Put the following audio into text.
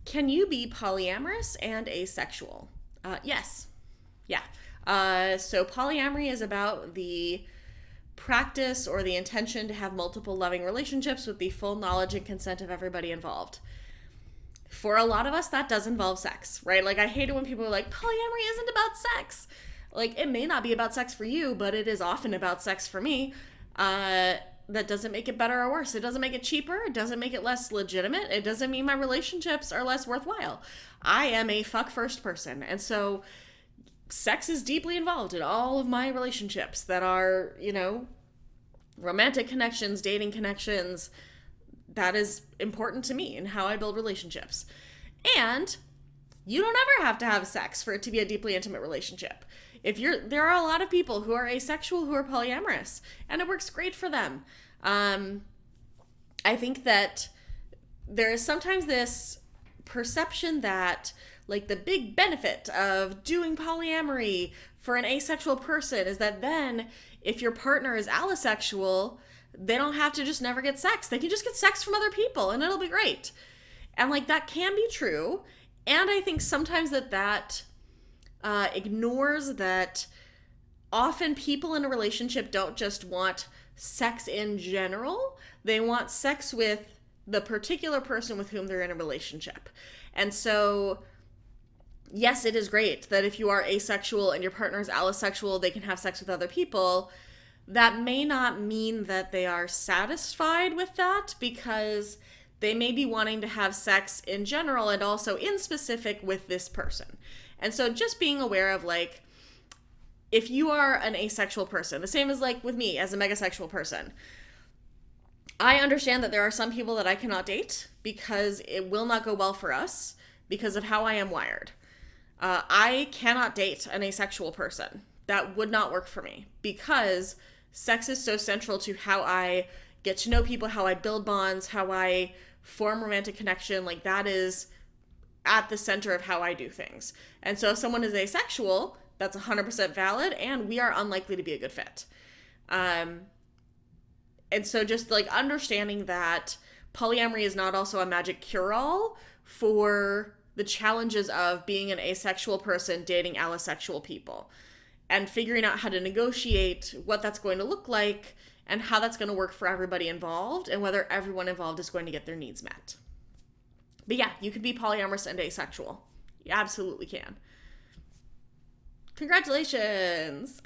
Can you be polyamorous and asexual? Yes. Yeah. So polyamory is about the practice or the intention to have multiple loving relationships with the full knowledge and consent of everybody involved. For a lot of us, that does involve sex, right? Like, I hate it when people are like, polyamory isn't about sex. Like, it may not be about sex for you, but it is often about sex for me. That doesn't make it better or worse. It doesn't make it cheaper. It doesn't make it less legitimate. It doesn't mean my relationships are less worthwhile. I am a fuck first person. And so sex is deeply involved in all of my relationships that are, romantic connections, dating connections. That is important to me and how I build relationships. And you don't ever have to have sex for it to be a deeply intimate relationship. There are a lot of people who are asexual who are polyamorous, and it works great for them. I think that there is sometimes this perception that, like, the big benefit of doing polyamory for an asexual person is that then if your partner is allosexual, they don't have to just never get sex. They can just get sex from other people and it'll be great. And, like, that can be true. And I think sometimes that ignores that often people in a relationship don't just want sex in general. They want sex with the particular person with whom they're in a relationship. And so, yes, it is great that if you are asexual and your partner is allosexual, they can have sex with other people. That may not mean that they are satisfied with that, because they may be wanting to have sex in general and also in specific with this person. And so just being aware of, like, if you are an asexual person, the same as, like, with me as a megasexual person, I understand that there are some people that I cannot date because it will not go well for us because of how I am wired. I cannot date an asexual person. That would not work for me because sex is so central to how I get to know people, how I build bonds, how I form romantic connection. Like, that is at the center of how I do things. And so if someone is asexual, that's 100% valid, and we are unlikely to be a good fit. And so just, like, understanding that polyamory is not also a magic cure-all for the challenges of being an asexual person dating allosexual people, and figuring out how to negotiate what that's going to look like and how that's going to work for everybody involved and whether everyone involved is going to get their needs met. But yeah, you can be polyamorous and asexual. You absolutely can. Congratulations!